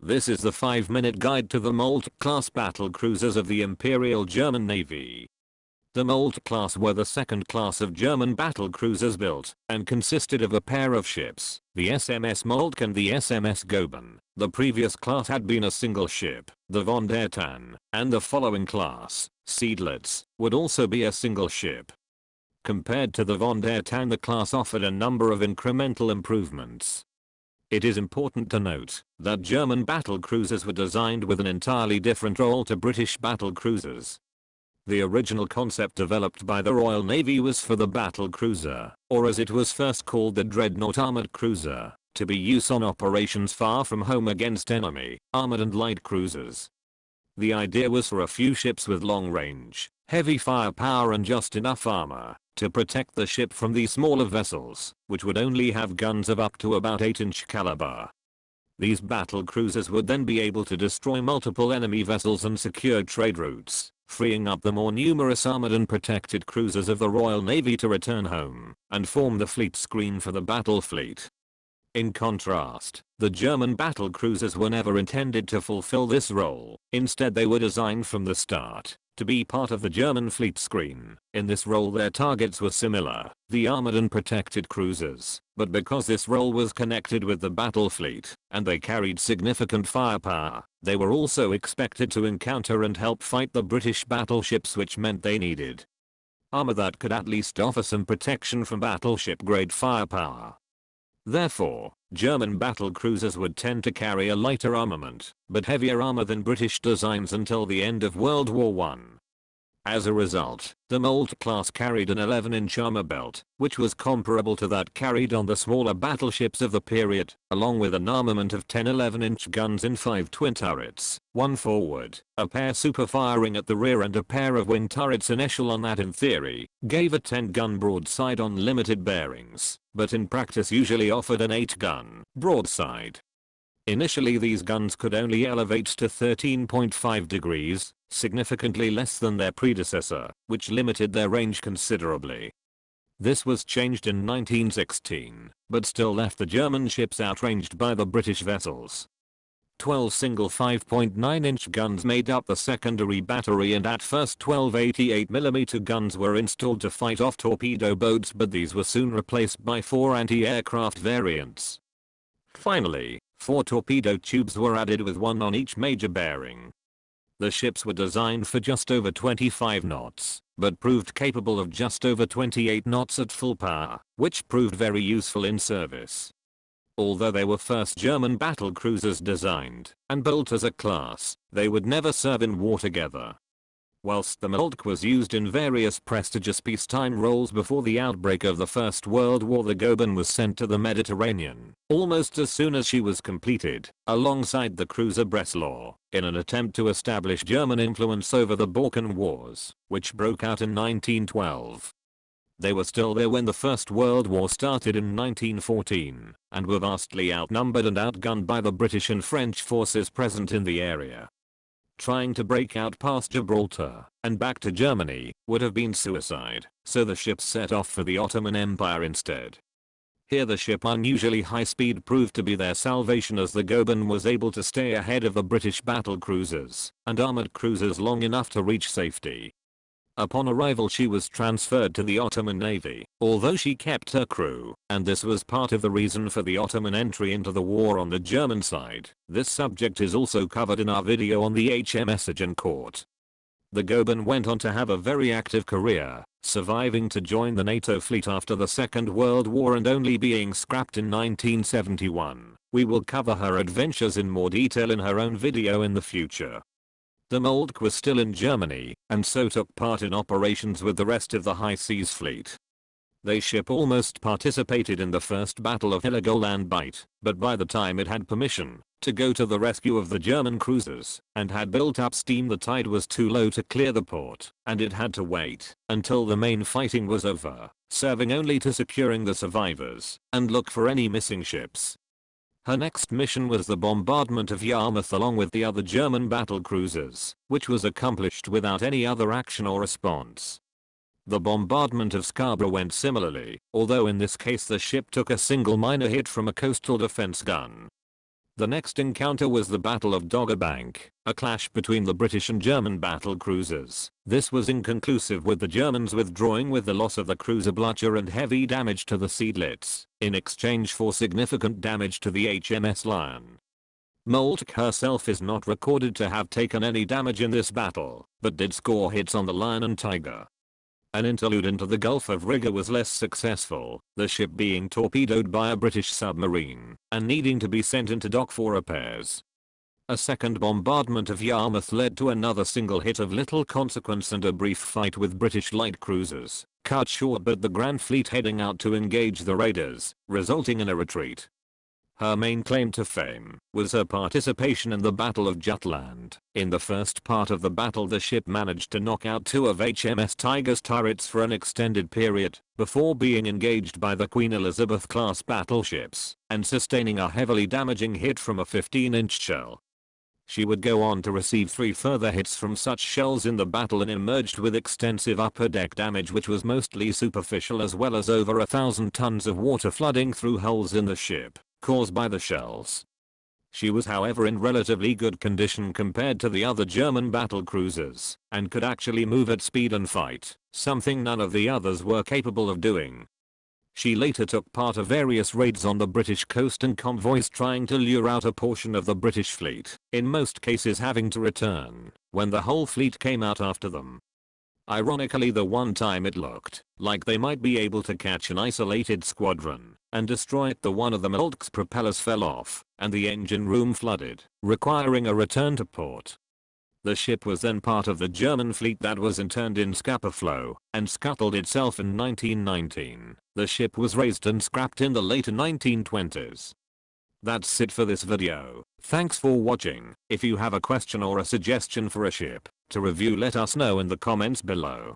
This is the 5-minute guide to the Moltke class battle cruisers of the Imperial German Navy. The Moltke class were the second class of German battle cruisers built, and consisted of a pair of ships, the SMS Moltke and the SMS Goeben. The previous class had been a single ship, the von der Tann, and the following class, Seydlitz, would also be a single ship. Compared to the von der Tann, the class offered a number of incremental improvements. It is important to note that German battle cruisers were designed with an entirely different role to British battle cruisers. The original concept developed by the Royal Navy was for the battle cruiser, or as it was first called, the dreadnought armored cruiser, to be used on operations far from home against enemy, armored and light cruisers. The idea was for a few ships with long range, heavy firepower and just enough armor to protect the ship from these smaller vessels, which would only have guns of up to about 8-inch caliber. These battle cruisers would then be able to destroy multiple enemy vessels and secure trade routes, freeing up the more numerous armored and protected cruisers of the Royal Navy to return home and form the fleet screen for the battle fleet. In contrast, the German battle cruisers were never intended to fulfill this role. Instead, they were designed from the start to be part of the German fleet screen. In this role their targets were similar, the armored and protected cruisers, but because this role was connected with the battle fleet, and they carried significant firepower, they were also expected to encounter and help fight the British battleships, which meant they needed armor that could at least offer some protection from battleship grade firepower. Therefore, German battle cruisers would tend to carry a lighter armament, but heavier armor than British designs until the end of World War I. As a result, the Moltke class carried an 11-inch armor belt, which was comparable to that carried on the smaller battleships of the period, along with an armament of 10 11-inch guns in 5 twin turrets, one forward, a pair super firing at the rear and a pair of wing turrets in echelon that in theory gave a 10-gun broadside on limited bearings, but in practice usually offered an 8-gun broadside. Initially these guns could only elevate to 13.5 degrees, significantly less than their predecessor, which limited their range considerably. This was changed in 1916, but still left the German ships outranged by the British vessels. 12 single 5.9-inch guns made up the secondary battery, and at first 12 88mm guns were installed to fight off torpedo boats, but these were soon replaced by 4 anti-aircraft variants. Finally, 4 torpedo tubes were added, with 1 on each major bearing. The ships were designed for just over 25 knots, but proved capable of just over 28 knots at full power, which proved very useful in service. Although they were first German battle cruisers designed and built as a class, they would never serve in war together. Whilst the Moltke was used in various prestigious peacetime roles before the outbreak of the First World War, the Goeben was sent to the Mediterranean almost as soon as she was completed, alongside the cruiser Breslau, in an attempt to establish German influence over the Balkan Wars, which broke out in 1912. They were still there when the First World War started in 1914, and were vastly outnumbered and outgunned by the British and French forces present in the area. Trying to break out past Gibraltar and back to Germany would have been suicide, so the ships set off for the Ottoman Empire instead. Here the ship unusually high speed proved to be their salvation, as the Goeben was able to stay ahead of the British battle cruisers and armored cruisers long enough to reach safety. Upon arrival she was transferred to the Ottoman Navy, although she kept her crew, and this was part of the reason for the Ottoman entry into the war on the German side. This subject is also covered in our video on the HMS Agincourt. The Goeben went on to have a very active career, surviving to join the NATO fleet after the Second World War and only being scrapped in 1971. We will cover her adventures in more detail in her own video in the future. The Moltke was still in Germany, and so took part in operations with the rest of the High Seas Fleet. Their ship almost participated in the First Battle of Heligoland Bight, but by the time it had permission to go to the rescue of the German cruisers and had built up steam, the tide was too low to clear the port, and it had to wait until the main fighting was over, serving only to securing the survivors and look for any missing ships. Her next mission was the bombardment of Yarmouth along with the other German battle cruisers, which was accomplished without any other action or response. The bombardment of Scarborough went similarly, although in this case the ship took a single minor hit from a coastal defense gun. The next encounter was the Battle of Dogger Bank, a clash between the British and German battle cruisers. This was inconclusive, with the Germans withdrawing with the loss of the cruiser Blucher and heavy damage to the Seydlitz, in exchange for significant damage to the HMS Lion. Moltke herself is not recorded to have taken any damage in this battle, but did score hits on the Lion and Tiger. An interlude into the Gulf of Riga was less successful, the ship being torpedoed by a British submarine and needing to be sent into dock for repairs. A second bombardment of Yarmouth led to another single hit of little consequence and a brief fight with British light cruisers, cut short by the Grand Fleet heading out to engage the raiders, resulting in a retreat. Her main claim to fame was her participation in the Battle of Jutland. In the first part of the battle, the ship managed to knock out 2 of HMS Tiger's turrets for an extended period, before being engaged by the Queen Elizabeth-class battleships and sustaining a heavily damaging hit from a 15-inch shell. She would go on to receive 3 further hits from such shells in the battle and emerged with extensive upper deck damage, which was mostly superficial, as well as over 1,000 tons of water flooding through holes in the ship caused by the shells. She was, however, in relatively good condition compared to the other German battle cruisers, and could actually move at speed and fight, something none of the others were capable of doing. She later took part of various raids on the British coast and convoys trying to lure out a portion of the British fleet, in most cases having to return when the whole fleet came out after them. Ironically, the one time it looked like they might be able to catch an isolated squadron and destroy it, one of the Moltke's propellers fell off and the engine room flooded, requiring a return to port. The ship was then part of the German fleet that was interned in Scapa Flow and scuttled itself in 1919. The ship was raised and scrapped in the later 1920s. That's it for this video. Thanks for watching. If you have a question or a suggestion for a ship to review, let us know in the comments below.